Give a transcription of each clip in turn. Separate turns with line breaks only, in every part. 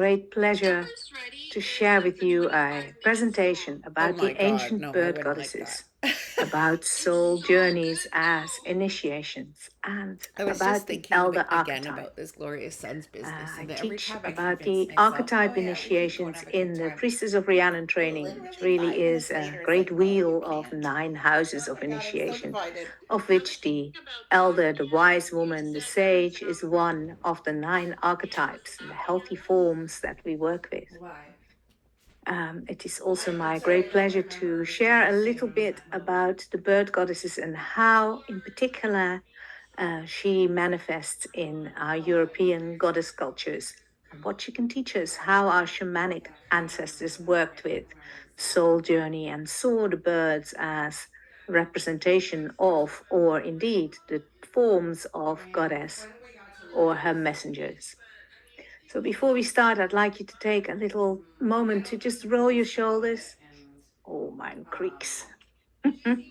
Great pleasure to share with you a presentation
Oh
about
my
the
God,
ancient
no, I
bird
wouldn't like that.
goddesses, about soul journeys as initiations, and
I was just
about the
thinking
elder
again
archetype.
about this glorious son's business,
I
and every
teach
time I
about
convince
the
myself, oh
archetype
yeah, we should go and
initiations
have a good
in the
time,
Priestess of Rhiannon training, which
literally
really
5 minutes
is a
later, it's
great
like, no, you
wheel of
can't.
9 houses
Oh
of
my God, I'm so
initiation,
divided.
of which the elder, the wise woman, the sage is one of the 9 archetypes, the healthy forms that we work with.
Why?
It is also
I'm
my
sorry,
great
I don't
pleasure
remember
to
this time
share a
seeing
little
him in
bit
that mode.
about the bird goddesses and how, in particular, she manifests in our European goddess cultures and what she can teach us, how our shamanic
Yeah, kind of remember
ancestors
him, but I
worked
can't
with
remember the scene.
soul journey and saw the birds as representation of, or indeed the forms of
And
goddess
when we got to
or
leave,
her messengers. So before we start, I'd like you to take a little
and I
moment to
don't think
just
he
roll your
posted about it,
shoulders.
and
Oh, mine creaks. And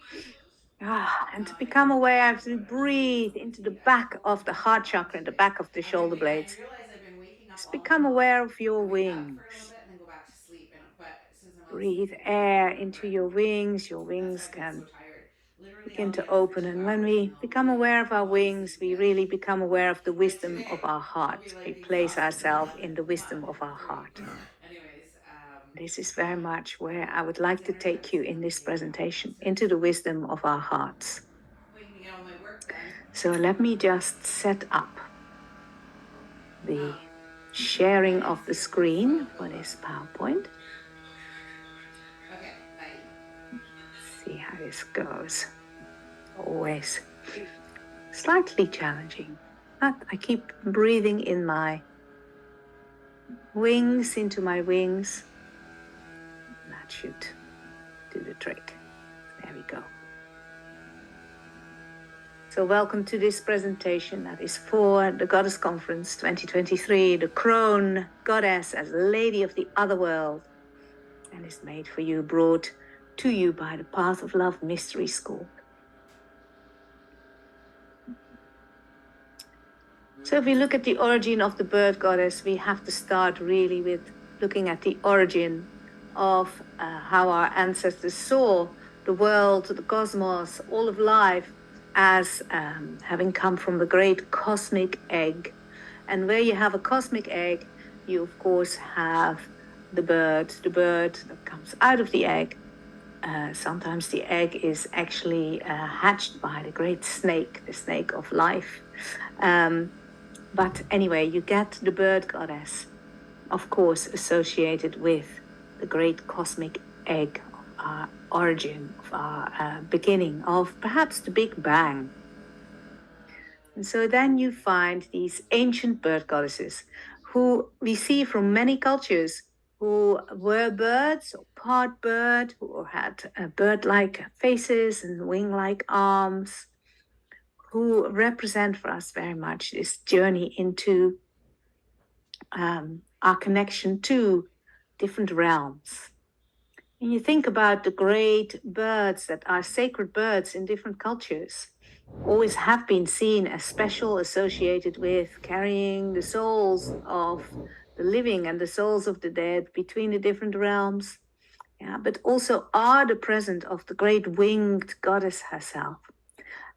to
I
become
didn't
aware,
talk
to
about it. I mean,
breathe into the
obviously, I
back
told him
of the
to come
heart
along
chakra and the
today.
back of the shoulder
I
blades.
realized I've been waking up
Just
all night
become
long.
aware of
I
your
wake up for a little
wings.
bit and then go back to sleep. But since I'm not
Breathe
sleeping, I can't
air
remember
into
it.
your wings. Your
That's why
wings
I've been so
can
tired. Literally,
begin
I'll be
to
up for
open. And when
2 hours and
we
I'll
become
wake
aware
up
of
and
our
fall asleep
wings, we
again.
really become aware of the
Like
wisdom of
today,
our
I'll be
heart. We
like
place
exhausted by
ourselves
11
in the wisdom of our
11:30.
heart.
Anyways,
This is very much where I would
the
like to
dinner
take you
texted
in
them
this
saying they're having
presentation into
concerts.
the wisdom of our hearts.
Waiting to get all my work done.
So let me just set up the
I
sharing
didn't
of the
see your post, so I
screen
won't go
for
look.
this PowerPoint.
Okay, bye.
See how this goes. Always slightly challenging, but I keep breathing in my wings, into my wings. That should do the trick. There we go. So welcome to this presentation that is for the Goddess Conference 2023, the Crone Goddess as Lady of the Otherworld, and is made for you, brought to you by the Path of Love Mystery School. So if we look at the origin of the bird goddess, we have to start really with looking at the origin of how our ancestors saw the world, the cosmos, all of life as having come from the great cosmic egg. And where you have a cosmic egg, you of course have the bird that comes out of the egg. Sometimes the egg is actually hatched by the great snake, the snake of life. But anyway, you get the bird goddess, of course, associated with the great cosmic egg of our origin, of our beginning, of perhaps the Big Bang. And so then you find these ancient bird goddesses who we see from many cultures who were birds or part bird, who had bird like faces and wing like arms, who represent for us very much this journey into our connection to different realms. And you think about the great birds that are sacred birds in different cultures, always have been seen as special, associated with carrying the souls of the living and the souls of the dead between the different realms. Yeah, but also are the present of the great winged goddess herself.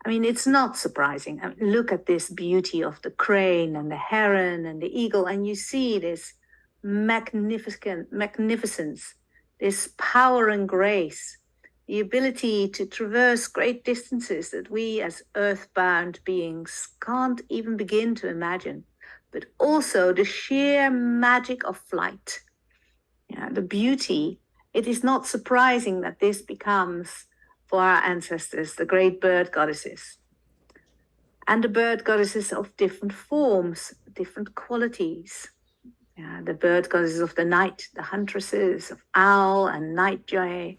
I mean, it's not surprising. I mean, look at this beauty of the crane and the heron and the eagle, and you see this magnificence, this power and grace, the ability to traverse great distances that we as earthbound beings can't even begin to imagine, but also the sheer magic of flight. Yeah, the beauty. It is not surprising that this becomes, for our ancestors, the great bird goddesses. And the bird goddesses of different forms, different qualities. The bird goddesses of the night, the huntresses of owl and night jay,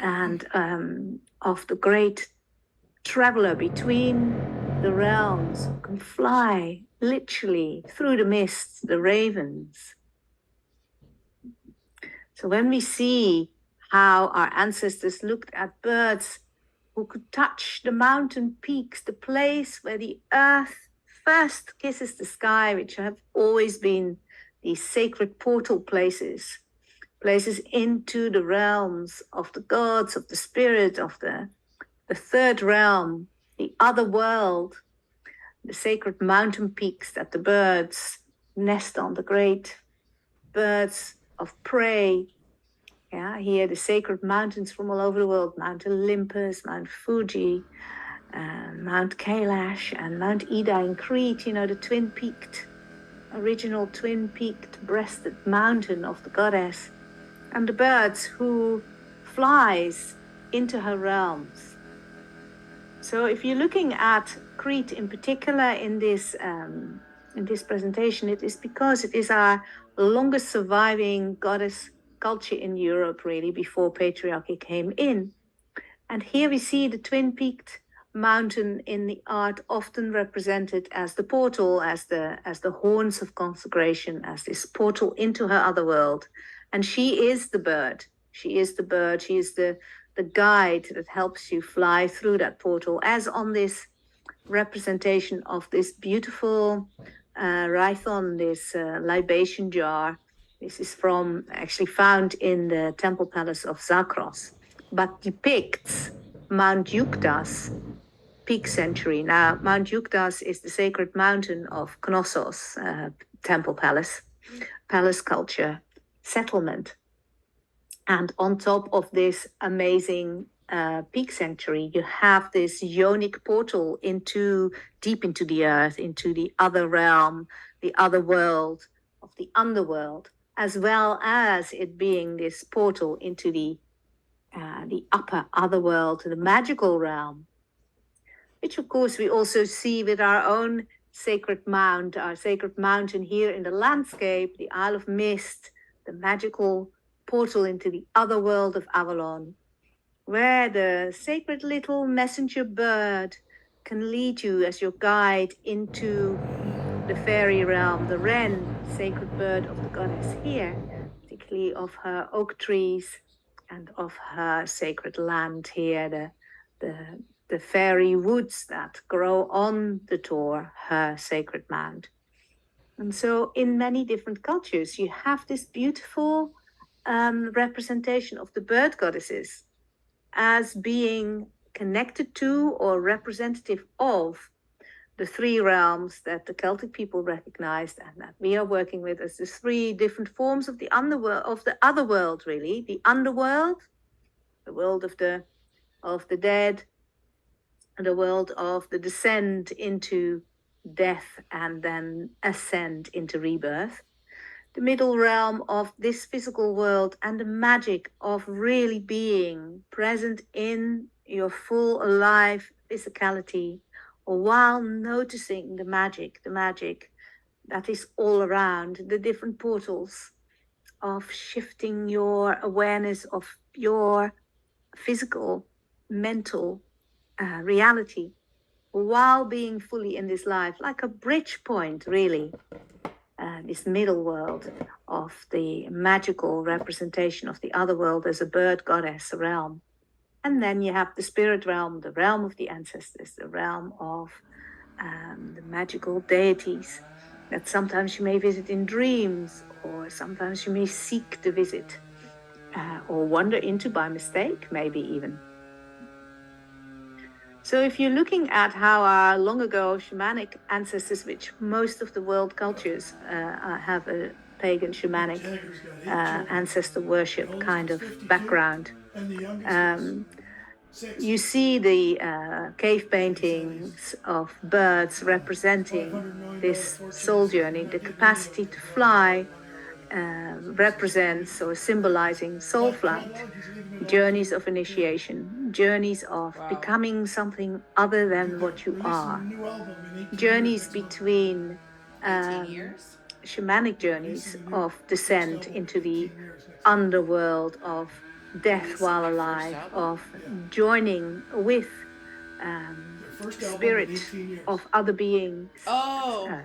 and of the great traveler between the realms who can fly literally through the mists, the ravens. So when we see how our ancestors looked at birds who could touch the mountain peaks, the place where the earth first kisses the sky, which have always been these sacred portal places into the realms of the gods, of the spirit, of the third realm, the other world, the sacred mountain peaks that the birds nest on, the great birds of prey. Yeah, here the sacred mountains from all over the world, Mount Olympus, Mount Fuji, Mount Kailash, and Mount Ida in Crete, the original twin-peaked breasted mountain of the goddess, and the birds who flies into her realms. So if you're looking at Crete in particular in this presentation, it is because it is our longest surviving goddess culture in Europe, really, before patriarchy came in. And here we see the twin-peaked mountain in the art often represented as the portal, as the horns of consecration, as this portal into her other world. And she is the bird. She is the guide that helps you fly through that portal, as on this representation of this beautiful rhython, this libation jar. This is actually found in the temple palace of Zakros, but depicts Mount Yuktas peak sanctuary. Now, Mount Yuktas is the sacred mountain of Knossos temple palace culture, settlement. And on top of this amazing peak sanctuary, you have this yonic portal deep into the earth, into the other realm, the other world of the underworld, as well as it being this portal into the upper other world, the magical realm, which of course we also see with our own sacred mountain here in the landscape, the Isle of Mist, the magical portal into the other world of Avalon, where the sacred little messenger bird can lead you as your guide into the fairy realm, the wren, sacred bird of the goddess here, particularly of her oak trees and of her sacred land here, the fairy woods that grow on the Tor, her sacred mount. And so in many different cultures, you have this beautiful representation of the bird goddesses as being connected to or representative of the three realms that the Celtic people recognized and that we are working with as the three different forms of the underworld, of the other world, really. The underworld, the world of the dead, and the world of the descent into death and then ascend into rebirth. The middle realm of this physical world and the magic of really being present in your full alive physicality, while noticing the magic that is all around, the different portals of shifting your awareness of your physical, mental reality, while being fully in this life, like a bridge point, really. This middle world of the magical representation of the other world as a bird goddess realm. And then you have the spirit realm, the realm of the ancestors, the realm of the magical deities that sometimes you may visit in dreams, or sometimes you may seek to visit or wander into by mistake, maybe even. So if you're looking at how our long ago shamanic ancestors, which most of the world cultures have a pagan shamanic ancestor worship kind of background, you see the cave paintings of birds representing this soul journey. The capacity to fly represents or symbolizing soul flight, journeys of initiation, journeys of becoming something other than what you are, journeys between shamanic journeys of descent into the underworld of death while alive, of joining with spirit of other beings,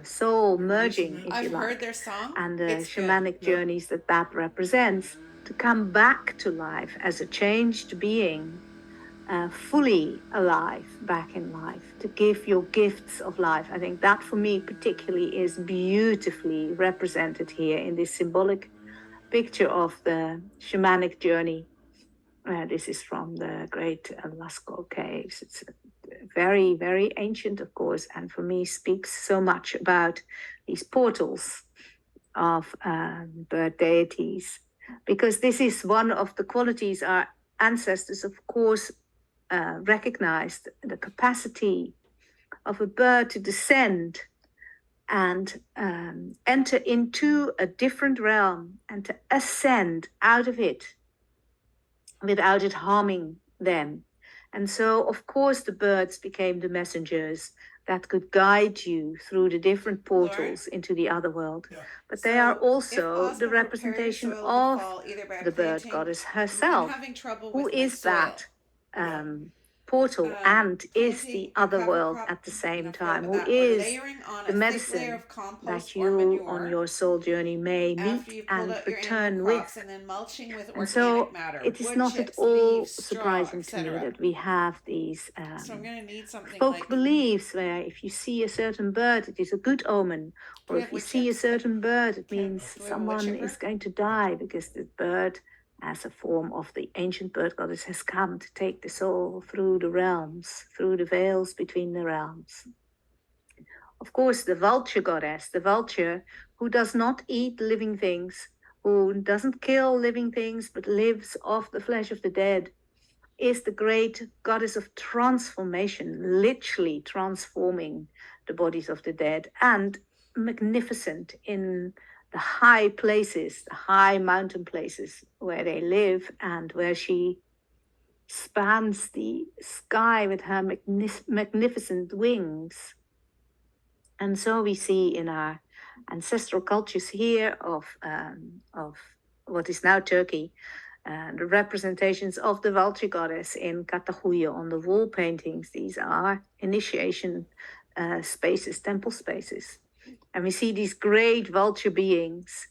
soul merging, if you like.
Heard their song,
and the shamanic journeys that represents, to come back to life as a changed being, fully alive, back in life, to give your gifts of life. I think that for me particularly is beautifully represented here in this symbolic picture of the shamanic journey. This is from the great Lascaux caves. It's very, very ancient, of course, and for me speaks so much about these portals of bird deities, because this is one of the qualities our ancestors, of course, recognized, the capacity of a bird to descend and enter into a different realm and to ascend out of it without it harming them. And so, of course, the birds became the messengers that could guide you through the different portals into the other world.
Yeah.
But they are
So, if
also the
possible, prepare your
representation
soil to
of
fall either by
the bird
planting.
goddess
I'm
herself,
having trouble
who
with my
is
soil.
that portal and is the
Planting a
other
cover
world
crop,
at the same
enough said
time,
about
who
that, or
is
layering on
the
a thick layer
medicine
of compost
that
or
you on
manure
your soul journey may
after
meet
you pulled
and
out your annual
return
crops,
with.
and then mulching with
And
organic
so
matter,
it is
wood
not at
chips,
all
leaves, straw,
surprising to me
etc.
that we have these
So I'm going to need something
folk
like,
beliefs where if you see a certain bird, it is a good omen,
do
or
we
if
have
you
wood
see a
chips?
certain bird, it
Okay.
means
Do we have a wood
someone
chipper?
is going to die because the bird, as a form of the ancient bird goddess, has come to take the soul through the realms, through the veils between the realms. Of course, the vulture goddess, the vulture who does not eat living things, who doesn't kill living things, but lives off the flesh of the dead, is the great goddess of transformation, literally transforming the bodies of the dead, and magnificent in the high places, the high mountain places where they live, and where she spans the sky with her magnificent wings. And so we see in our ancestral cultures here of what is now Turkey, the representations of the vulture goddess in Katahuya on the wall paintings. These are initiation spaces, temple spaces. And we see these great vulture beings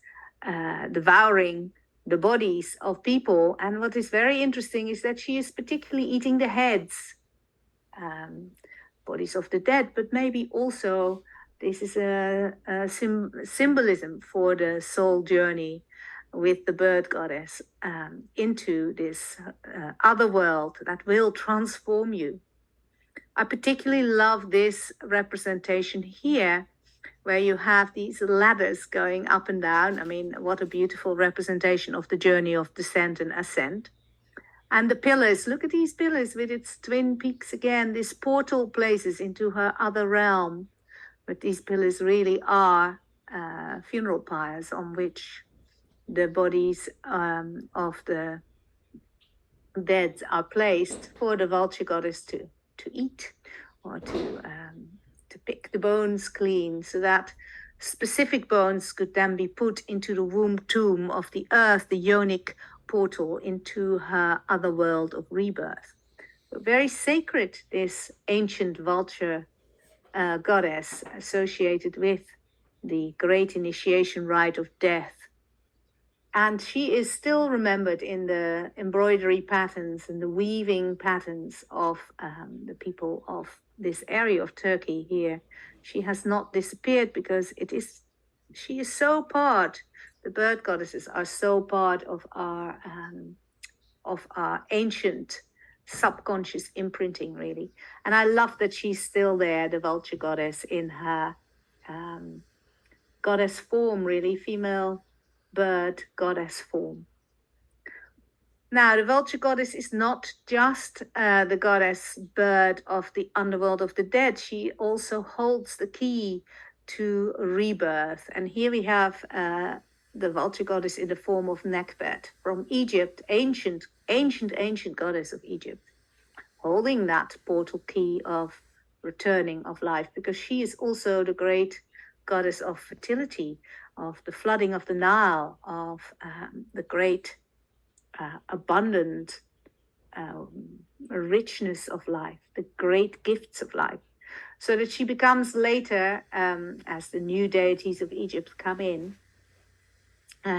devouring the bodies of people. And what is very interesting is that she is particularly eating the heads, bodies of the dead, but maybe also this is a symbolism for the soul journey with the bird goddess into this other world that will transform you. I particularly love this representation here, where you have these ladders going up and down. I mean, what a beautiful representation of the journey of descent and ascent. And the pillars, look at these pillars with its twin peaks again, these portal places into her other realm. But these pillars really are funeral pyres on which the bodies of the dead are placed for the vulture goddess to eat, or to pick the bones clean, so that specific bones could then be put into the womb tomb of the earth, the yonic portal into her other world of rebirth. So very sacred, this ancient vulture goddess associated with the great initiation rite of death. And she is still remembered in the embroidery patterns and the weaving patterns of the people of this area of Turkey here. She has not disappeared because she is so part, the bird goddesses are so part of our ancient subconscious imprinting, really. And I love that she's still there, the vulture goddess, in her goddess form, really, female bird goddess form. Now, the vulture goddess is not just the goddess bird of the underworld of the dead. She also holds the key to rebirth. And here we have the vulture goddess in the form of Nekhbet from Egypt, ancient goddess of Egypt, holding that portal key of returning of life, because she is also the great goddess of fertility, of the flooding of the Nile, of the great abundant richness of life, the great gifts of life. So that she becomes later, as the new deities of Egypt come in,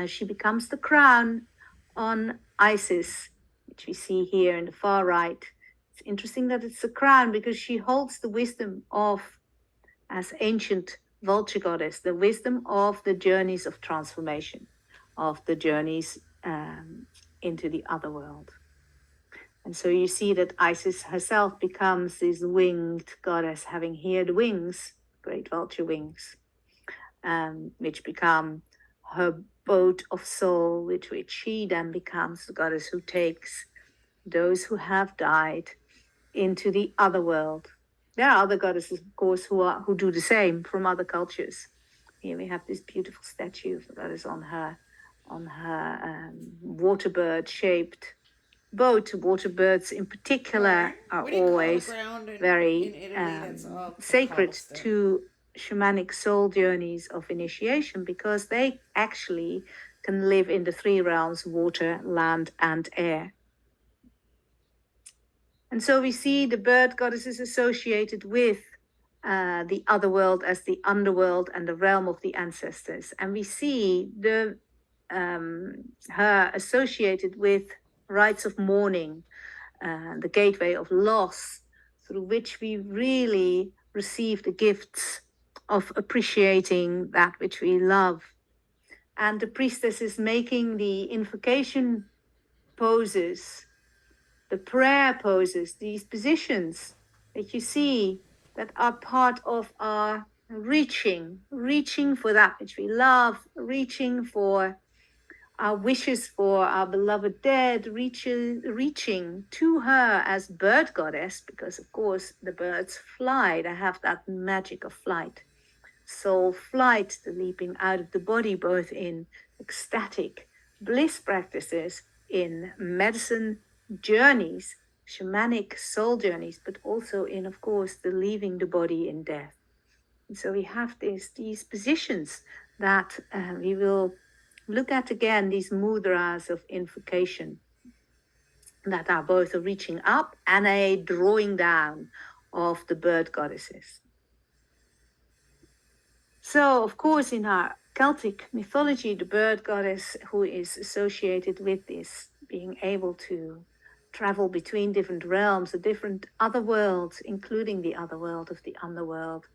she becomes the crown on Isis, which we see here in the far right. It's interesting that it's a crown because she holds the wisdom of, as ancient vulture goddess, the wisdom of the journeys of transformation, of the journeys into the other world. And so you see that Isis herself becomes this winged goddess, having here the wings, great vulture wings, which become her boat of soul, which she then becomes the goddess who takes those who have died into the other world. There are other goddesses, of course, who do the same from other cultures. Here we have this beautiful statue that is on her waterbird shaped boat. Waterbirds in particular are always very sacred to shamanic soul journeys of initiation because they actually can live in the three realms: water, land, and air. And so we see the bird goddesses associated with the other world as the underworld and the realm of the ancestors. And we see her associated with rites of mourning, the gateway of loss, through which we really receive the gifts of appreciating that which we love. And the priestess is making the invocation poses, the prayer poses, these positions that you see that are part of our reaching for that which we love, reaching for our wishes for our beloved dead, reaching to her as bird goddess, because of course the birds fly, they have that magic of flight. Soul flight, the leaping out of the body, both in ecstatic bliss practices, in medicine journeys, shamanic soul journeys, but also in, of course, the leaving the body in death. And so we have these positions that we will look at again, these mudras of invocation that are both a reaching up and a drawing down of the bird goddesses. So, of course, in our Celtic mythology, the bird goddess who is associated with this being able to travel between different realms, the different other worlds, including the other world of the underworld,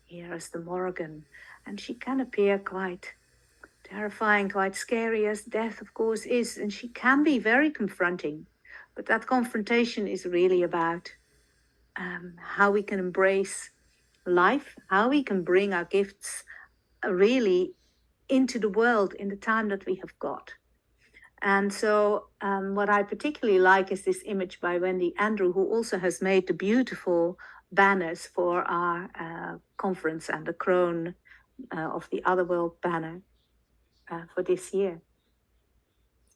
here is the Morrigan. And she can appear quite terrifying, quite scary, as death, of course, is. And she can be very confronting. But that confrontation is really about how we can embrace life, how we can bring our gifts really into the world in the time that we have got. And so what I particularly like is this image by Wendy Andrew, who also has made the beautiful banners for our conference and the Crone of the Otherworld banner for this year.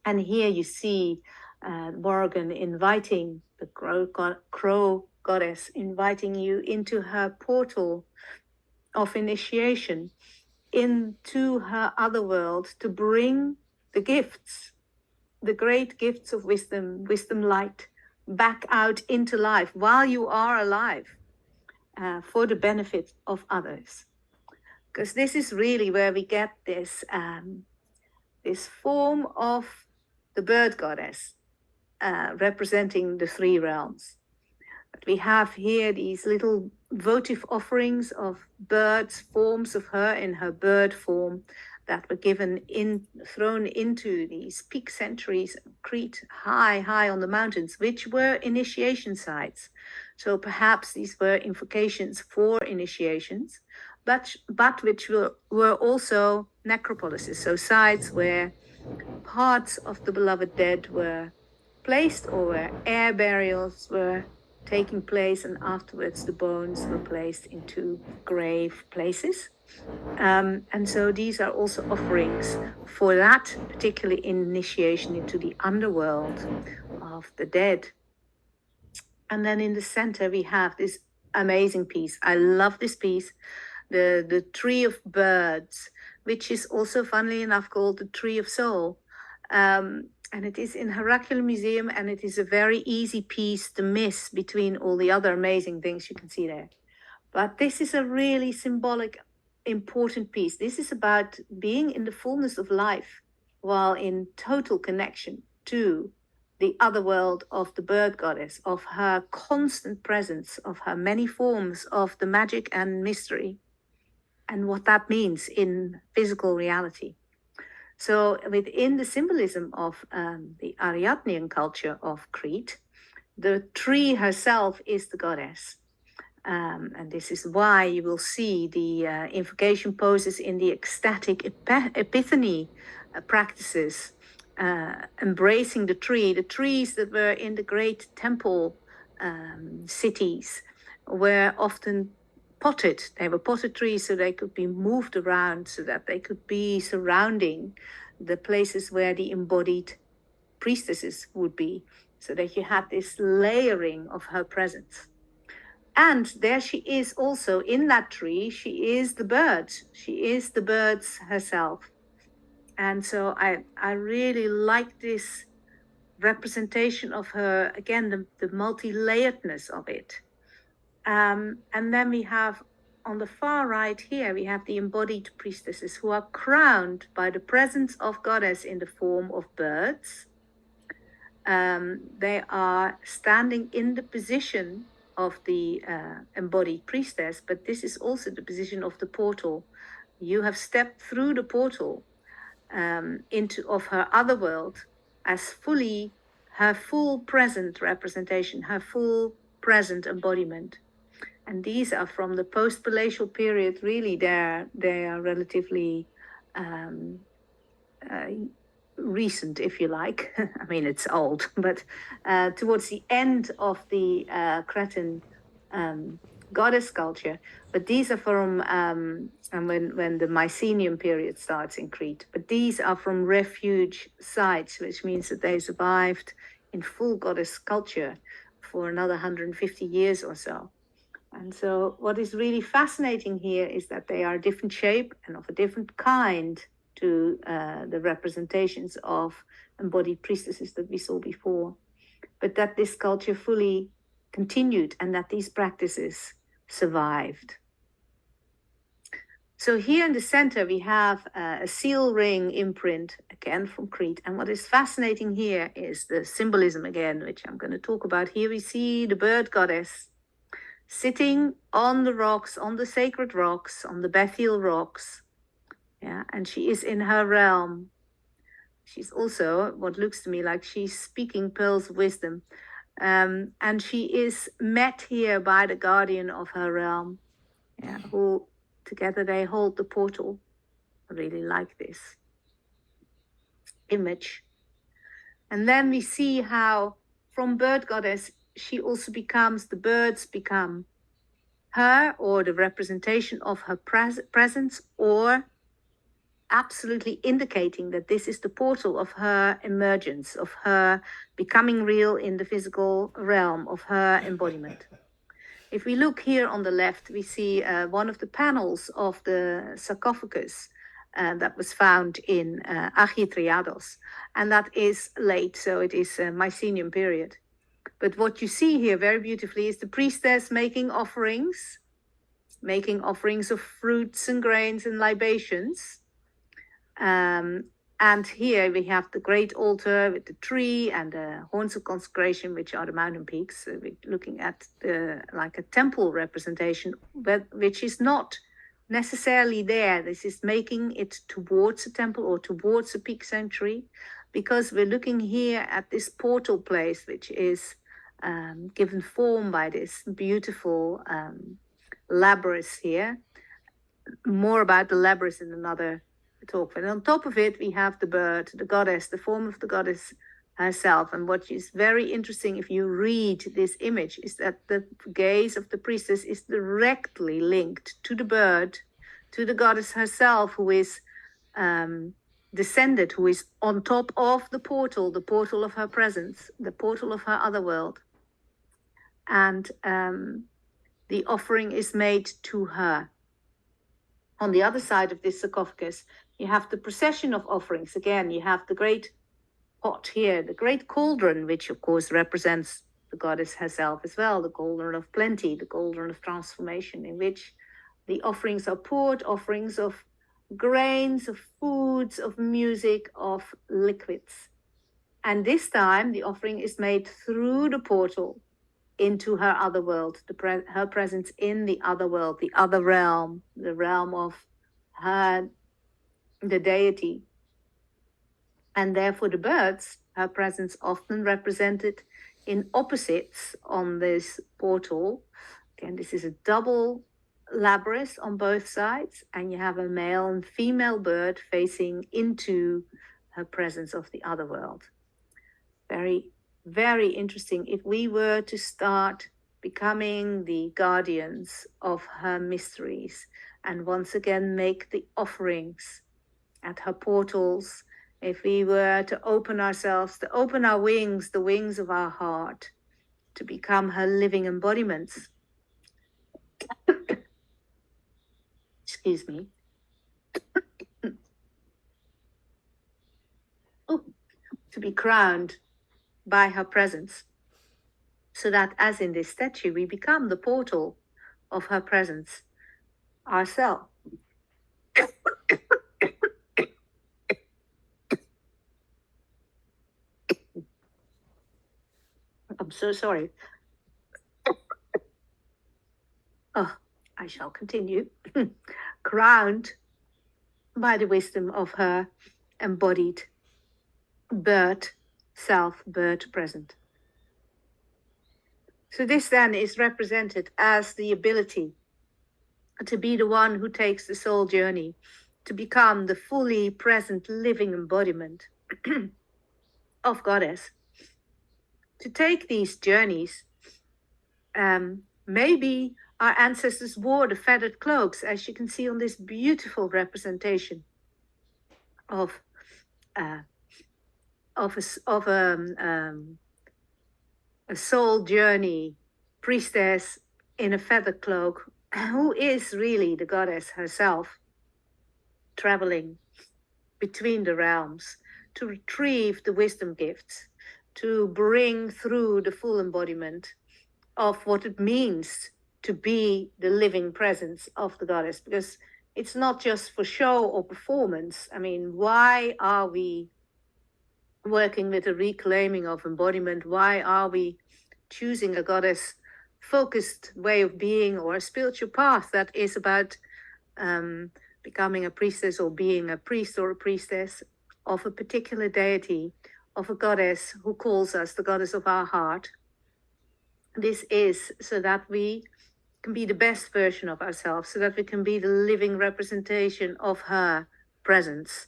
And here you see Morrigan inviting the crow goddess, inviting you into her portal of initiation, into her other world, to bring the gifts, the great gifts of wisdom, wisdom light, back out into life while you are alive, for the benefit of others. Because this is really where we get this form of the bird goddess, representing the three realms. But we have here these little votive offerings of birds, forms of her in her bird form, that were thrown into these peak sanctuaries in Crete, high on the mountains, which were initiation sites. So perhaps these were invocations for initiations, but which were also necropolises, so sites where parts of the beloved dead were placed, or where air burials were taking place, and afterwards the bones were placed into grave places. And so these are also offerings for that particular initiation into the underworld of the dead. And then in the center we have this amazing piece. I love this piece, the Tree of Birds, which is also, funnily enough, called the Tree of Soul. And it is in Heracule Museum, and it is a very easy piece to miss between all the other amazing things you can see there. But this is a really symbolic, important piece. This is about being in the fullness of life while in total connection to the other world of the bird goddess, of her constant presence, of her many forms, of the magic and mystery, and what that means in physical reality. So within the symbolism of the Ariadnean culture of Crete, the tree herself is the goddess. And this is why you will see the invocation poses in the ecstatic epiphany practices, embracing the tree. The trees that were in the great temple cities were often potted. They were potted trees so they could be moved around, so that they could be surrounding the places where the embodied priestesses would be, so that you had this layering of her presence. And there she is also in that tree. She is the bird. She is the birds herself. And so I really like this representation of her, again, the multi-layeredness of it. And then we have on the far right here, we have the embodied priestesses who are crowned by the presence of goddess in the form of birds. They are standing in the position of the embodied priestess, but this is also the position of the portal. You have stepped through the portal into of her other world as fully her full present representation, her full present embodiment. And these are from the post-palatial period. Really, they are relatively recent, if you like. I mean, it's old, but towards the end of the Cretan goddess culture. But these are from when the Mycenaean period starts in Crete. But these are from refuge sites, which means that they survived in full goddess culture for another 150 years or so. And so what is really fascinating here is that they are a different shape and of a different kind to the representations of embodied priestesses that we saw before, but that this culture fully continued and that these practices survived. So here in the center, we have a seal ring imprint, again from Crete. And what is fascinating here is the symbolism again, which I'm going to talk about. Here we see the bird goddess sitting on the rocks, on the sacred rocks, on the Bethiel rocks. Yeah, and she is in her realm. She's also what looks to me like she's speaking pearls of wisdom. And she is met here by the guardian of her realm, yeah, who together they hold the portal. I really like this image. And then we see how from bird goddess, she also becomes, the birds become her, or the representation of her presence, or absolutely indicating that this is the portal of her emergence, of her becoming real in the physical realm, of her embodiment. If we look here on the left, we see one of the panels of the sarcophagus that was found in Architriados, and that is late, so it is Mycenaean period. But what you see here very beautifully is the priestess making offerings of fruits and grains and libations. And here we have the great altar with the tree and the horns of consecration, which are the mountain peaks. So we're looking at like a temple representation, but which is not necessarily there. This is making it towards a temple or towards a peak sanctuary, because we're looking here at this portal place, which is given form by this beautiful labyrinth here. More about the labyrinth in another talk. And on top of it, we have the bird, the goddess, the form of the goddess herself. And what is very interesting, if you read this image, is that the gaze of the priestess is directly linked to the bird, to the goddess herself, who is descended, who is on top of the portal of her presence, the portal of her other world. And the offering is made to her. On the other side of this sarcophagus, you have the procession of offerings. Again, you have the great pot here, the great cauldron, which of course represents the goddess herself as well, the cauldron of plenty, the cauldron of transformation, in which the offerings are poured, offerings of grains, of foods, of music, of liquids. And this time, the offering is made through the portal into her other world, her presence in the other world, the other realm, the realm of her, the deity. And therefore, the birds, her presence often represented in opposites on this portal. Again, this is a double labyrinth on both sides, and you have a male and female bird facing into her presence of the other world. Very, very interesting. If we were to start becoming the guardians of her mysteries and once again make the offerings at her portals, if we were to open ourselves, to open our wings, the wings of our heart, to become her living embodiments, excuse me, to be crowned by her presence, so that as in this statue, we become the portal of her presence ourselves. I'm so sorry. Oh, I shall continue. Crowned by the wisdom of her embodied bird self, bird present. So this then is represented as the ability to be the one who takes the soul journey, to become the fully present living embodiment of Goddess. To take these journeys, maybe our ancestors wore the feathered cloaks, as you can see on this beautiful representation of a soul journey priestess in a feathered cloak, who is really the goddess herself, traveling between the realms to retrieve the wisdom gifts, to bring through the full embodiment of what it means to be the living presence of the goddess. Because it's not just for show or performance. I mean, why are we working with a reclaiming of embodiment? Why are we choosing a goddess focused way of being or a spiritual path that is about becoming a priestess or being a priest or a priestess of a particular deity, of a goddess who calls us the goddess of our heart? This is so that we can be the best version of ourselves, so that we can be the living representation of her presence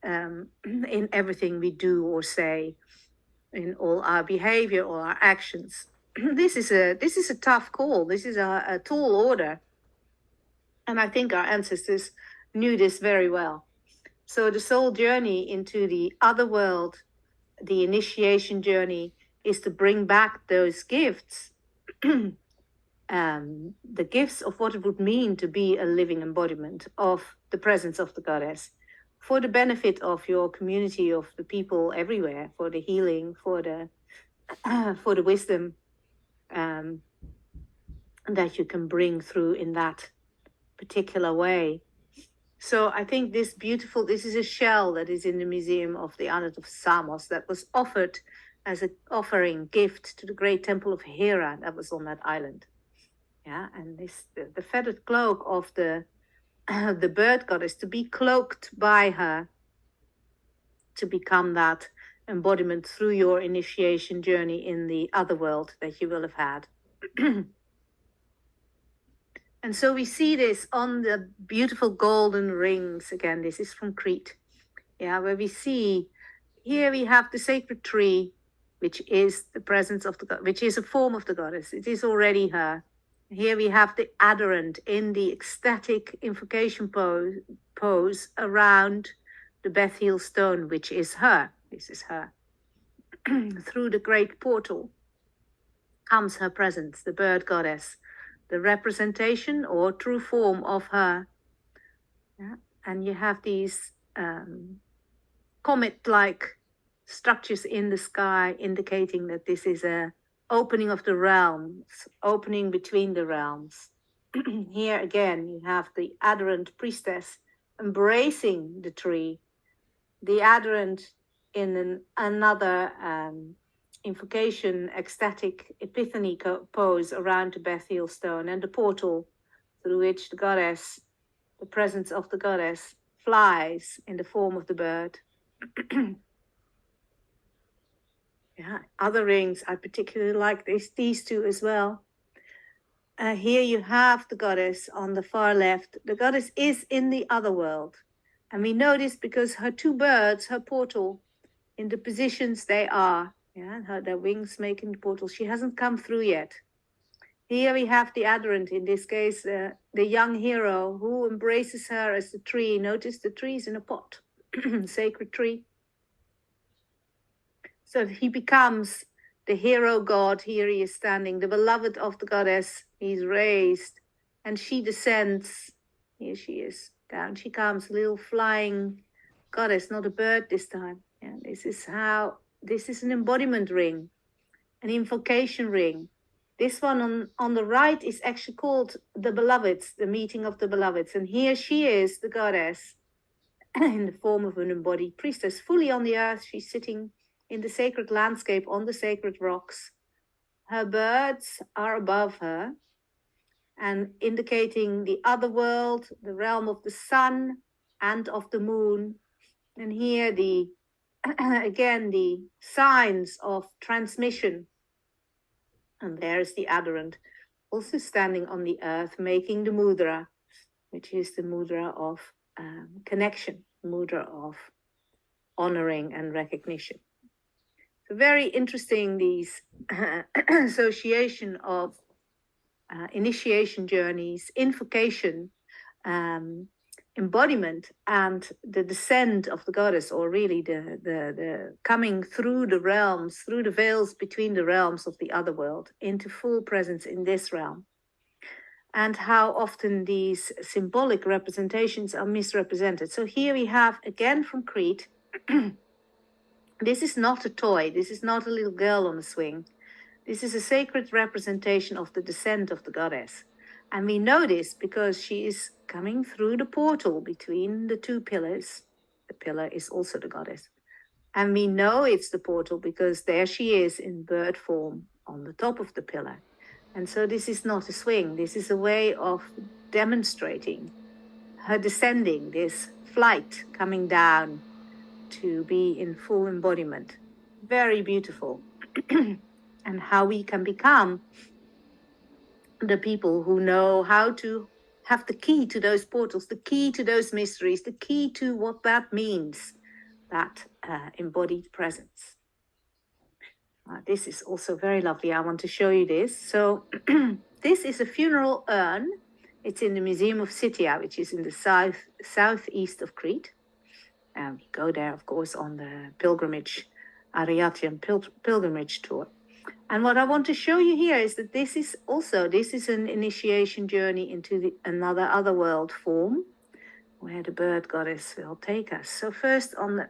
in everything we do or say, in all our behavior or our actions. This is a tough call. This is a tall order, and I think our ancestors knew this very well. So the soul journey into the other world, the initiation journey, is to bring back those gifts, the gifts of what it would mean to be a living embodiment of the presence of the goddess, for the benefit of your community, of the people everywhere, for the healing, for the wisdom that you can bring through in that particular way. So I think this is a shell that is in the Museum of the Island of Samos that was offered as an offering gift to the great temple of Hera that was on that island. Yeah, and the feathered cloak of the bird goddess, to be cloaked by her, to become that embodiment through your initiation journey in the other world that you will have had. And so we see this on the beautiful golden rings. Again, this is from Crete. Yeah, where we see, here we have the sacred tree, which is the presence of the god, which is a form of the goddess. It is already her. Here we have the adherent in the ecstatic invocation pose around the Bethiel stone, which is her. This is her. Through the great portal comes her presence, the bird goddess, the representation or true form of her. Yeah? And you have these comet-like structures in the sky, indicating that this is a opening of the realms, opening between the realms. Here again, you have the adherent priestess embracing the tree, the adherent in another invocation, ecstatic epiphany pose around the Bethiel stone and the portal through which the goddess, the presence of the goddess, flies in the form of the bird. Yeah, other rings, I particularly like these two as well. Here you have the goddess on the far left. The goddess is in the other world. And we know this because her two birds, her portal, in the positions they are, yeah, her, their wings making the portal, she hasn't come through yet. Here we have the adherent, in this case, the young hero who embraces her as the tree. Notice the tree is in a pot, sacred tree. So he becomes the hero god. Here he is standing, the beloved of the goddess. He's raised, and she descends. Here she is. Down she comes, little flying goddess, not a bird this time. Yeah, this is an embodiment ring, an invocation ring. This one on the right is actually called the beloveds, the meeting of the beloveds. And here she is, the goddess, in the form of an embodied priestess, fully on the earth. She's sitting in the sacred landscape on the sacred rocks. Her birds are above her and indicating the other world, the realm of the sun and of the moon. And here the again the signs of transmission. And there's the adherent, also standing on the earth, making the mudra, which is the mudra of connection, mudra of honoring and recognition. So very interesting, these association of initiation journeys, invocation, embodiment, and the descent of the goddess, or really the coming through the realms, through the veils between the realms of the other world into full presence in this realm. And how often these symbolic representations are misrepresented. So here we have, again from Crete, this is not a toy. This is not a little girl on a swing. This is a sacred representation of the descent of the goddess. And we know this because she is coming through the portal between the two pillars. The pillar is also the goddess. And we know it's the portal because there she is in bird form on the top of the pillar. And so this is not a swing. This is a way of demonstrating her descending, this flight coming down to be in full embodiment. Very beautiful. And how we can become the people who know how to have the key to those portals, the key to those mysteries, the key to what that means, that embodied presence. This is also very lovely. I want to show you this. So this is a funeral urn. It's in the Museum of Scythia, which is in the southeast of Crete. And we go there, of course, on the pilgrimage, Ariatian pilgrimage tour. And what I want to show you here is that this is an initiation journey into another otherworld form, where the bird goddess will take us. So first on the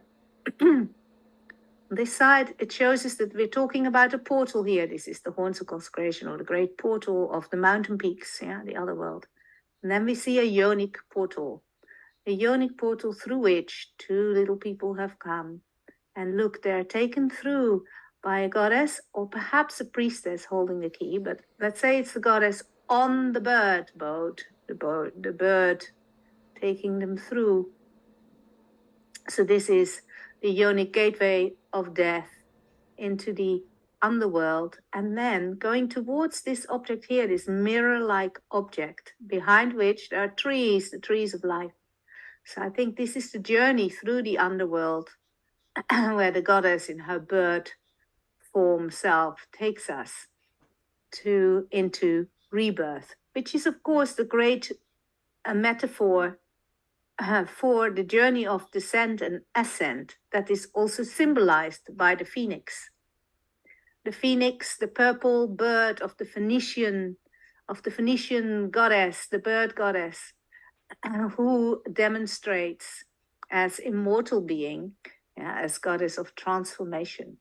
on this side, it shows us that we're talking about a portal here. This is the horns of consecration, or the great portal of the mountain peaks, yeah, the other world. And then we see a yonic portal through which two little people have come. And look, they're taken through by a goddess, or perhaps a priestess holding the key, but let's say it's the goddess on the bird boat, the bird taking them through. So this is the yonic gateway of death into the underworld, and then going towards this object here, this mirror-like object, behind which there are trees, the trees of life. So I think this is the journey through the underworld, where the goddess in her bird form self takes us into rebirth, which is of course the great metaphor for the journey of descent and ascent that is also symbolized by the phoenix. The phoenix, the purple bird of the Phoenician goddess, the bird goddess, who demonstrates as immortal being, as goddess of transformation,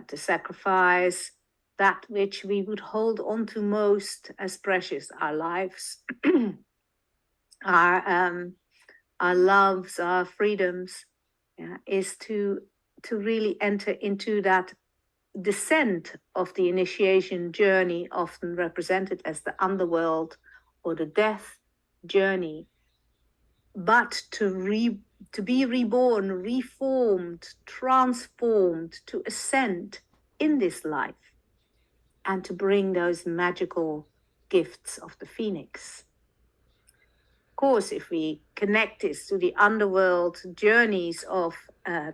to sacrifice that which we would hold on to most as precious, our lives, our loves, our freedoms, is to to really enter into that descent of the initiation journey, often represented as the underworld or the death journey, but to be reborn, reformed, transformed, to ascend in this life, and to bring those magical gifts of the phoenix. Of course, if we connect this to the underworld journeys of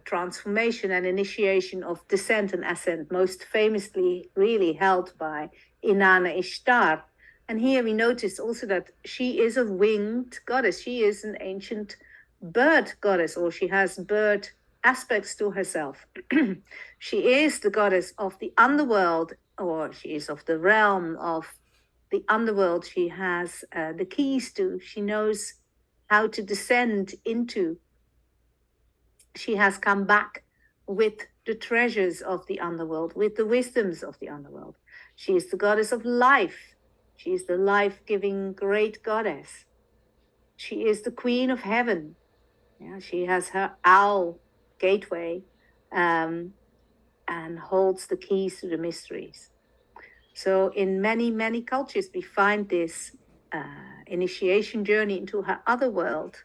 transformation and initiation of descent and ascent, most famously really held by Inanna Ishtar. And here we notice also that she is a winged goddess. She is an ancient bird goddess, or she has bird aspects to herself. She is the goddess of the underworld, or she is of the realm of the underworld. She has the keys to, she knows how to descend into. She has come back with the treasures of the underworld, with the wisdoms of the underworld. She is the goddess of life. She is the life-giving great goddess. She is the queen of heaven. Yeah, she has her owl gateway and holds the keys to the mysteries. So in many, many cultures, we find this initiation journey into her other world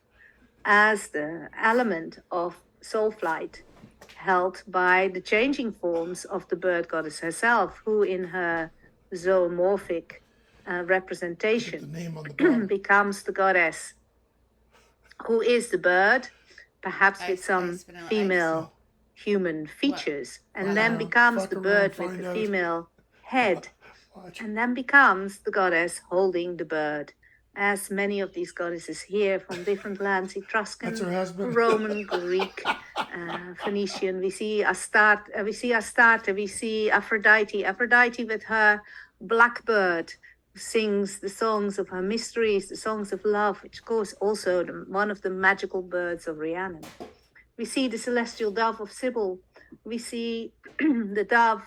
as the element of soul flight, held by the changing forms of the bird goddess herself, who in her zoomorphic representation becomes the goddess who is the bird, perhaps with some female human features, and then becomes the bird with the female head, and then becomes the goddess holding the bird. As many of these goddesses here from different lands, Etruscan, Roman, Greek, Phoenician. We see Astarte, we see Aphrodite with her blackbird, who sings the songs of her mysteries, the songs of love, which of course also one of the magical birds of Rhiannon. We see the celestial dove of Sybil. We see the dove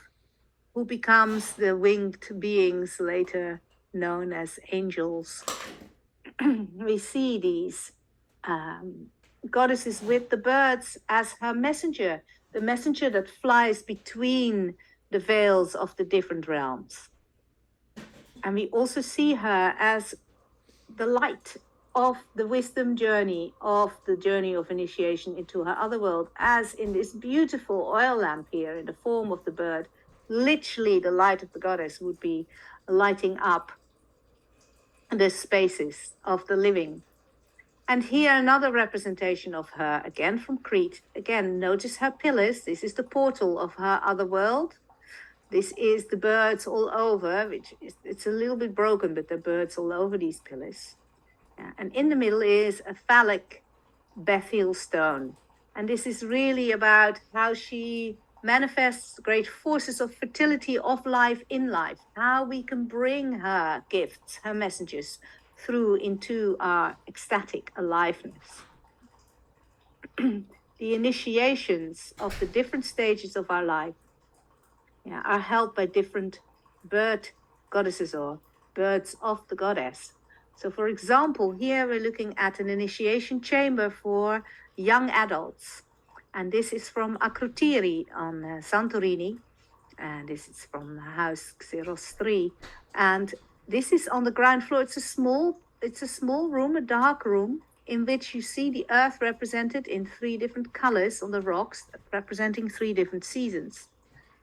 who becomes the winged beings later known as angels. We see these goddesses with the birds as her messenger, the messenger that flies between the veils of the different realms. And we also see her as the light of the wisdom journey, of the journey of initiation into her other world, as in this beautiful oil lamp here in the form of the bird. Literally, the light of the goddess would be lighting up the spaces of the living. And here another representation of her, again from Crete. Again, notice her pillars. This is the portal of her other world. This is the birds all over, which is, it's a little bit broken, but the birds all over these pillars. Yeah. And in the middle is a phallic Bethyl stone. And this is really about how she manifests great forces of fertility of life in life, how we can bring her gifts, her messages, through into our ecstatic aliveness. The initiations of the different stages of our life are held by different bird goddesses or birds of the goddess. So, for example, here we're looking at an initiation chamber for young adults. And this is from Akrotiri on Santorini. And this is from house Xeros 3. And this is on the ground floor. It's a small room, a dark room, in which you see the earth represented in 3 different colors on the rocks, representing 3 different seasons.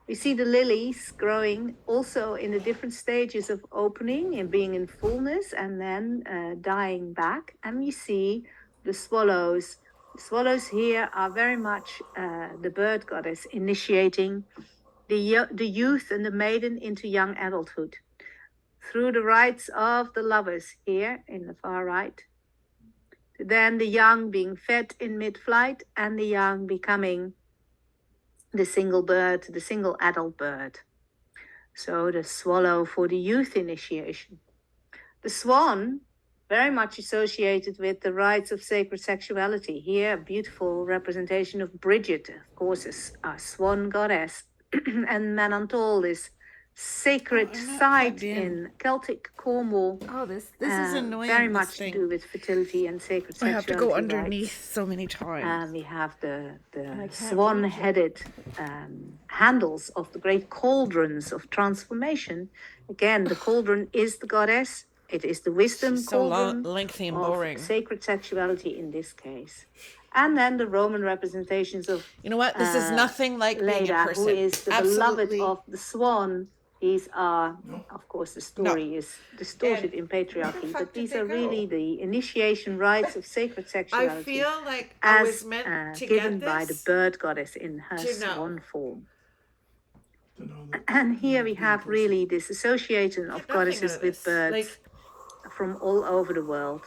We see the lilies growing also in the different stages of opening and being in fullness and then dying back. And we see the swallows. The swallows here are very much the bird goddess initiating the youth and the maiden into young adulthood through the rites of the lovers here in the far right. Then the young being fed in mid-flight and the young becoming the single bird, the single adult bird. So the swallow for the youth initiation. The swan, very much associated with the rites of sacred sexuality. Here, a beautiful representation of Bridget, of course, is a swan goddess. And Manantol is sacred
I'm not
site
plugged in.
in Celtic Cornwall.
Oh, this is annoying.
Very
this
much
thing.
to do with fertility and sacred
I have to go
sexuality
underneath
rites.
so many times.
We have the
can't
swan-headed handles of the great cauldrons of transformation. Again, the cauldron is the goddess. It is the wisdom
She's so
cauldron
lengthy and
of
boring.
sacred sexuality in this case. And then the Roman representations of
You know what? This is nothing like being a
Leda,
person.
who is the
Absolutely.
beloved of the swan. These are, of course, the story is distorted in patriarchy, but these are really the initiation rites of sacred sexuality.
I feel like
as
I was meant to
given
get
by the
this
bird goddess in her
to know.
swan form. And here we have really this association of goddesses with birds from all over the world.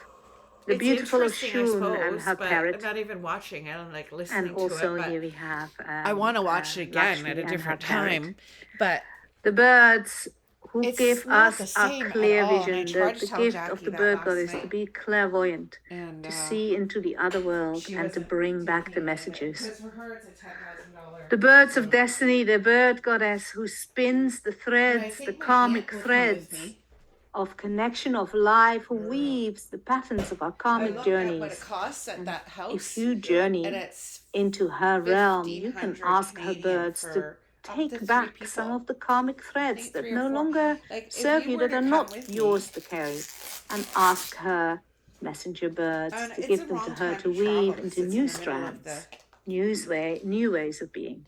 The beautiful of Shun and her parrot.
I'm not even watching. I don't like listening
and also
to it.
here we have
I want to watch it again
Lakshmi
at a
and her
different
parrot.
time. But
the birds who
it's
give
not the
us a
same
clear
at all. And I
vision,
tried
the
to tell
gift
Jackie
of the
that
bird
last
goddess
night.
to be clairvoyant,
And,
to see into the other world
she
and to
wasn't
bring back the
taking it,
messages.
because for her it's a $10,000.
The birds of destiny, the bird goddess who spins the threads, the karmic threads of connection of life, who weaves the patterns of our karmic journeys.
What it costs at that house,
if you journey into her realm, you can ask her birds to take back some of the karmic threads that no longer serve you, that are not yours to carry, and ask her messenger birds to give them to her to weave into new strands, new ways of being.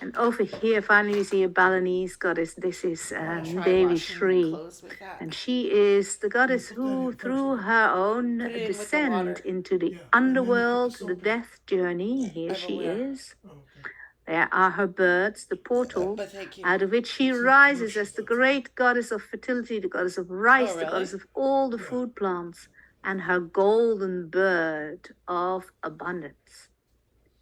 And over here, finally, we see a Balinese goddess. This is Devi Shri. And she is the goddess who, through her own descent into the underworld, the death journey, here she is. There are her birds, the portal, out of which she rises as the great goddess of fertility, the goddess of rice, the goddess of all the food plants, and her golden bird of abundance.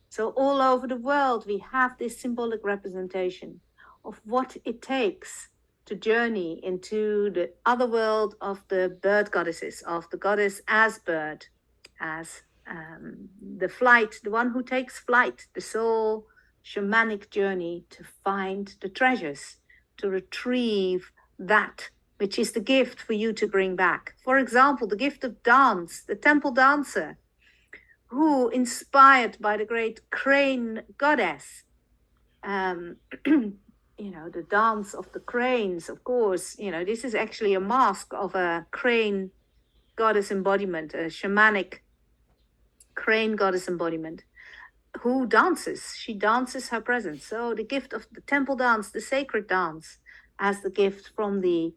So all over the world, we have this symbolic representation of what it takes to journey into the other world of the bird goddesses, of the goddess as bird, as the flight, the one who takes flight, the soul shamanic journey to find the treasures, to retrieve that which is the gift for you to bring back. For example, the gift of dance, the temple dancer, who, inspired by the great crane goddess, the dance of the cranes, of course, this is actually a mask of a crane goddess embodiment, a shamanic crane goddess embodiment, who dances. She dances her presence. So the gift of the temple dance, the sacred dance, as the gift from the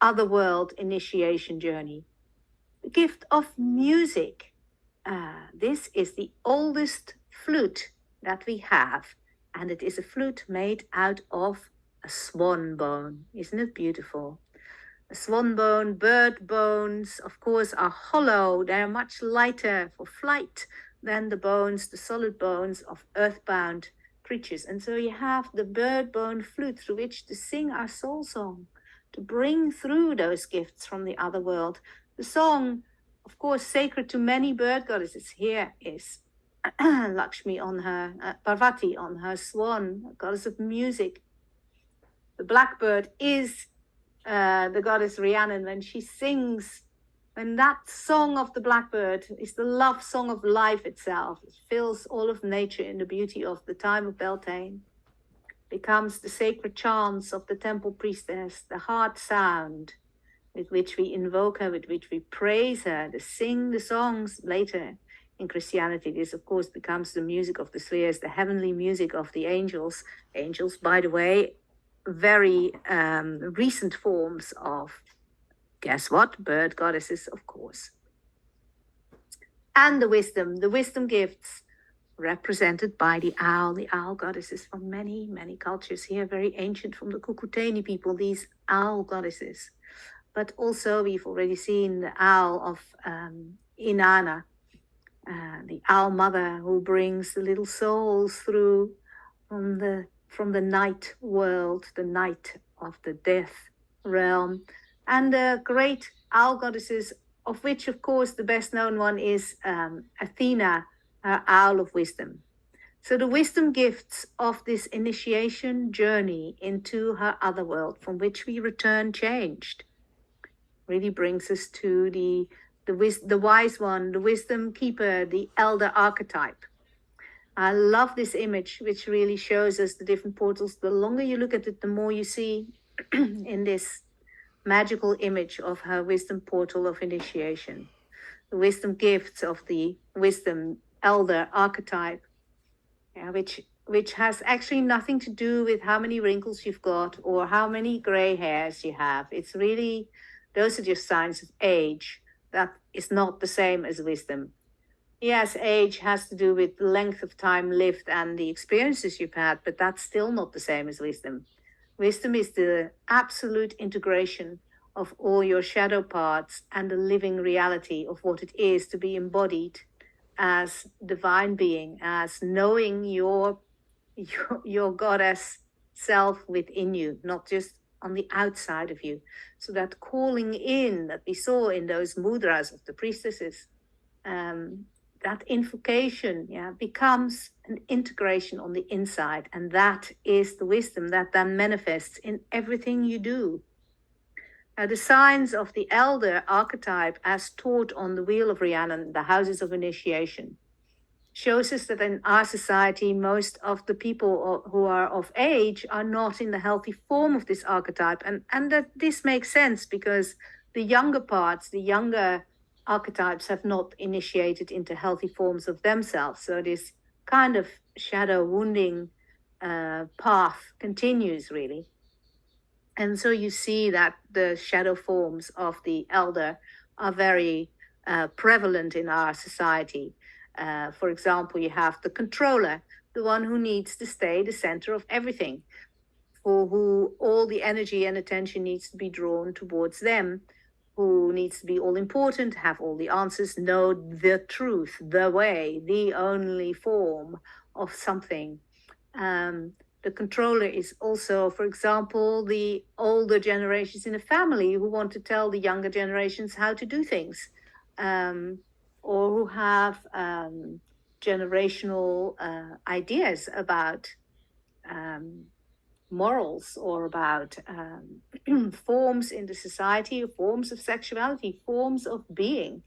otherworld initiation journey. The gift of music. This is the oldest flute that we have, and it is a flute made out of a swan bone. Isn't it beautiful? A swan bone, bird bones, of course, are hollow. They are much lighter for flight than the bones, the solid bones of earthbound creatures. And so you have the bird bone flute through which to sing our soul song, to bring through those gifts from the other world. The song, of course, sacred to many bird goddesses. Here is Lakshmi on her, Parvati on her swan, goddess of music. The blackbird is the goddess Rhiannon, when she sings, when that song of the blackbird is the love song of life itself. It fills all of nature in the beauty of the time of Beltane, becomes the sacred chants of the temple priestess, the heart sound with which we invoke her, with which we praise her, to sing the songs later. In Christianity, this, of course, becomes the music of the spheres, the heavenly music of the angels. Angels, by the way, very recent forms of, guess what? Bird goddesses, of course. And the wisdom gifts represented by the owl goddesses from many, many cultures here, very ancient, from the Kukuteni people, these owl goddesses. But also we've already seen the owl of Inanna, the owl mother who brings the little souls through from the night world, the night of the death realm, and the great owl goddesses, of which, of course, the best known one is Athena, her owl of wisdom. So the wisdom gifts of this initiation journey into her other world, from which we return changed, really brings us to the wise one, the wisdom keeper, the elder archetype. I love this image, which really shows us the different portals. The longer you look at it, the more you see in this magical image of her wisdom portal of initiation, the wisdom gifts of the wisdom elder archetype, yeah, which has actually nothing to do with how many wrinkles you've got or how many gray hairs you have. It's really, those are just signs of age. That is not the same as wisdom. Yes, age has to do with the length of time lived and the experiences you've had, but that's still not the same as wisdom. Wisdom is the absolute integration of all your shadow parts and the living reality of what it is to be embodied as divine being, as knowing your goddess self within you, not just on the outside of you. So that calling in that we saw in those mudras of the priestesses, that invocation, yeah, becomes an integration on the inside, and that is the wisdom that then manifests in everything you do. Now, the signs of the elder archetype, as taught on the Wheel of Rhiannon, the houses of initiation, shows us that in our society, most of the people who are of age are not in the healthy form of this archetype. And that this makes sense because the younger parts, the younger archetypes have not initiated into healthy forms of themselves. So this kind of shadow wounding path continues really. And so you see that the shadow forms of the elder are very prevalent in our society. For example, you have the controller, the one who needs to stay the center of everything, for who all the energy and attention needs to be drawn towards them, who needs to be all important, have all the answers, know the truth, the way, the only form of something. The controller is also, for example, the older generations in a family who want to tell the younger generations how to do things, or who have generational ideas about morals or about forms in the society, forms of sexuality, forms of being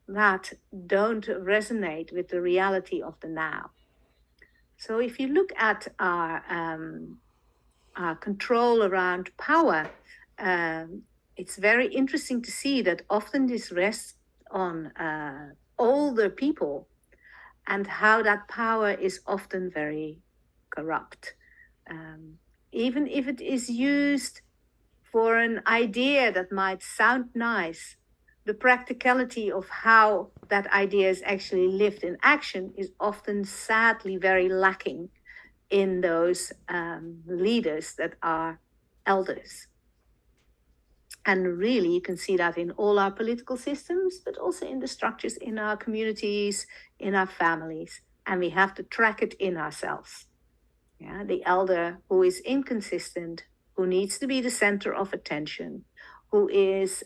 that don't resonate with the reality of the now. So if you look at our control around power, it's very interesting to see that often this rests on older people and how that power is often very corrupt. Even if it is used for an idea that might sound nice, the practicality of how that idea is actually lived in action is often sadly very lacking in those leaders that are elders. And really, you can see that in all our political systems, but also in the structures in our communities, in our families. And we have to track it in ourselves. Yeah, the elder who is inconsistent, who needs to be the center of attention, who is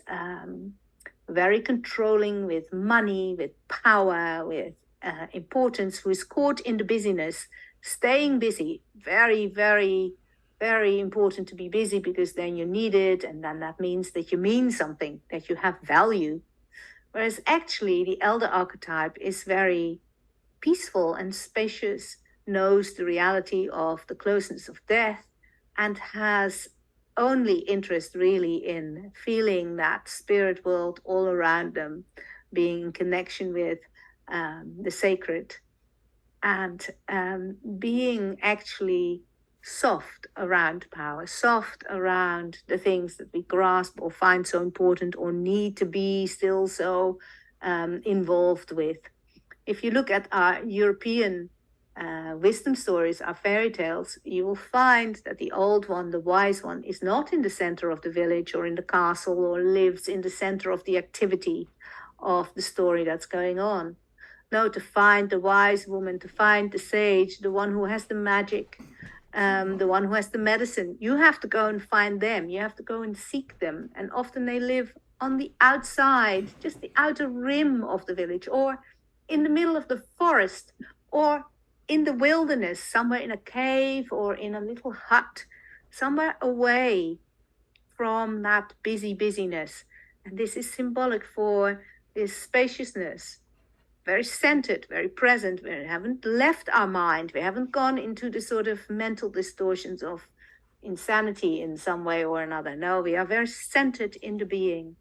very controlling with money, with power, with importance, who is caught in the busyness, staying busy, very, very, very important to be busy because then you need it. And then that means that you mean something, that you have value. Whereas actually the elder archetype is very peaceful and spacious, knows the reality of the closeness of death, and has only interest really in feeling that spirit world all around them, being in connection with the sacred, and being actually soft around power, soft around the things that we grasp or find so important or need to be still so involved with. If you look at our European wisdom stories, our fairy tales, you will find that the old one, the wise one, is not in the center of the village or in the castle or lives in the center of the activity of the story that's going on. No, to find the wise woman, to find the sage, the one who has the magic, the one who has the medicine, you have to go and find them. You have to go and seek them. And often they live on the outside, just the outer rim of the village, or in the middle of the forest, or in the wilderness, somewhere in a cave or in a little hut, somewhere away from that busyness. And this is symbolic for this spaciousness, very centered, very present. We haven't left our mind. We haven't gone into the sort of mental distortions of insanity in some way or another. No, we are very centered in the being.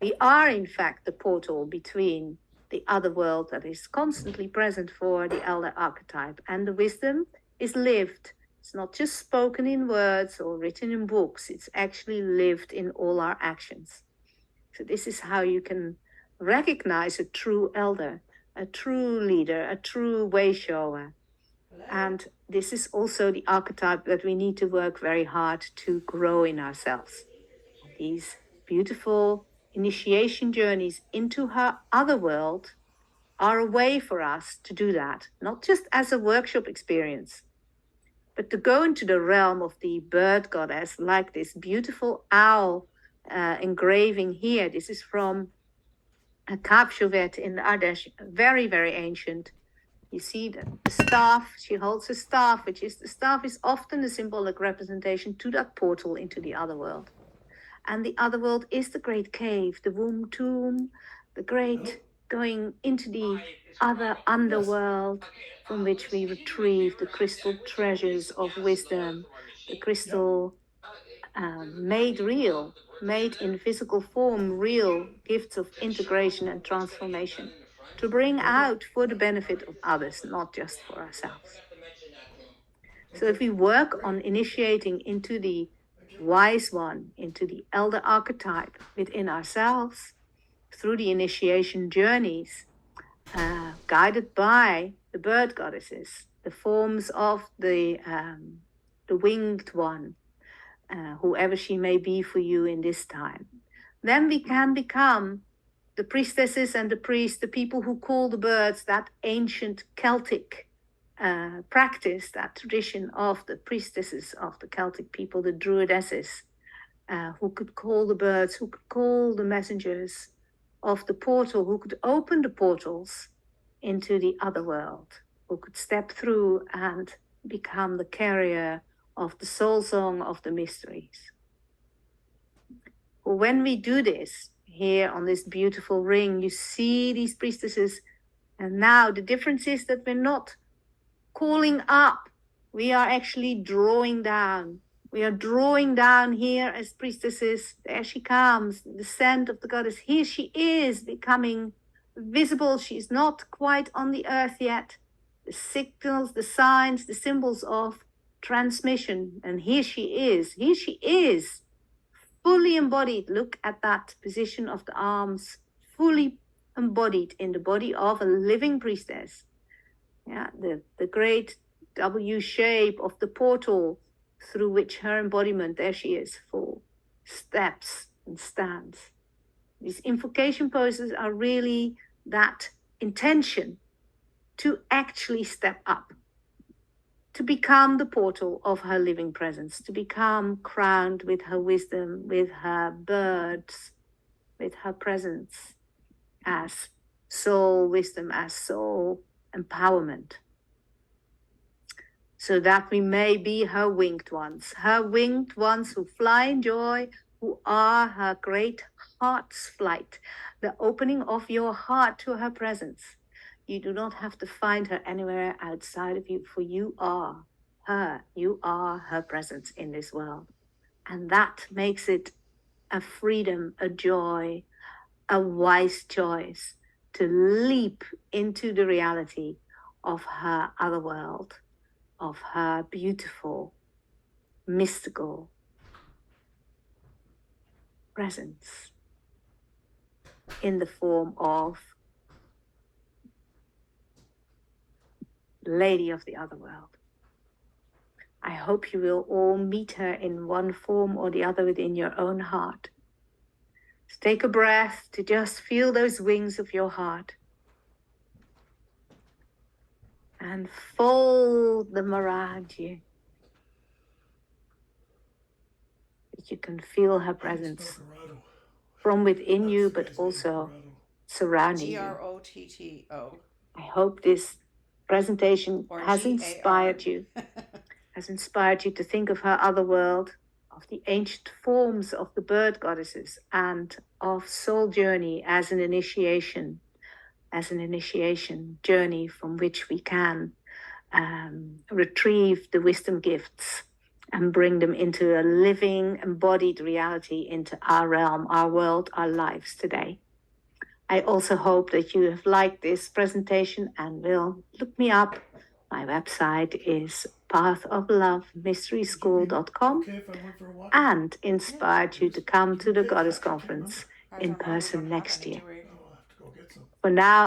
We are, in fact, the portal between the other world that is constantly present for the elder archetype. And the wisdom is lived. It's not just spoken in words or written in books. It's actually lived in all our actions. So this is how you can recognize a true elder, a true leader, a true way shower. And this is also the archetype that we need to work very hard to grow in ourselves. These beautiful initiation journeys into her other world are a way for us to do that, not just as a workshop experience, but to go into the realm of the bird goddess, like this beautiful owl engraving here. This is from a Kaap Chauvet in Ardèche, very, very ancient. You see the staff, she holds a staff, the staff is often a symbolic representation to that portal into the other world. And the other world is the great cave, the womb tomb, the great going into the other underworld from which we retrieve the crystal treasures of wisdom, the crystal made real, made in physical form, real gifts of integration and transformation to bring out for the benefit of others, not just for ourselves. So if we work on initiating into the wise one, into the elder archetype within ourselves, through the initiation journeys, guided by the bird goddesses, the forms of the winged one, whoever she may be for you in this time, then we can become the priestesses and the priests, the people who call the birds, that ancient Celtic practice, that tradition of the priestesses of the Celtic people, the druidesses, who could call the birds, who could call the messengers of the portal, who could open the portals into the other world, who could step through and become the carrier of the soul song of the mysteries. When we do this, here on this beautiful ring, you see these priestesses, and now the difference is that we're not calling up, we are actually drawing down. We are drawing down here as priestesses. There she comes, the descent of the goddess. Here she is becoming visible. She's not quite on the earth yet. The signals, the signs, the symbols of transmission. And here she is. Here she is, fully embodied. Look at that position of the arms, fully embodied in the body of a living priestess. Yeah, the great W shape of the portal through which her embodiment, there she is, full steps and stands. These invocation poses are really that intention to actually step up, to become the portal of her living presence, to become crowned with her wisdom, with her birds, with her presence as soul wisdom, as soul empowerment, so that we may be her winged ones who fly in joy, who are her great heart's flight, the opening of your heart to her presence. You do not have to find her anywhere outside of you, for you are her presence in this world. And that makes it a freedom, a joy, a wise choice to leap into the reality of her other world, of her beautiful, mystical presence in the form of Lady of the Other World. I hope you will all meet her in one form or the other within your own heart. Take a breath to just feel those wings of your heart and fold them around you. That you can feel her presence from within you, but also surrounding you.
Grotto.
I hope this presentation
Or
has
GAR.
inspired you, to think of her other world, of the ancient forms of the bird goddesses, and of soul journey as an initiation journey from which we can retrieve the wisdom gifts and bring them into a living, embodied reality into our realm, our world, our lives today. I also hope that you have liked this presentation and will look me up. My website is pathoflovemysteryschool.com
Okay, if I went for a walk?
and inspired you to come to the Goddess Conference
I
in
don't know, we
person
don't have
next
any,
year.
do we?
Oh, I'll have to go get some.
For now,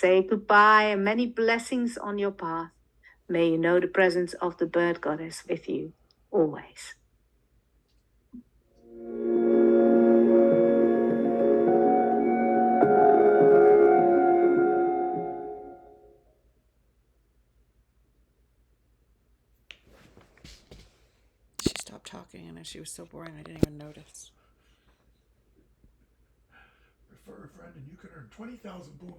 say goodbye and many blessings on your path. May you know the presence of the bird goddess with you always.
She stopped talking and she was so boring I didn't even notice.
Refer a friend and you can earn 20,000 bonus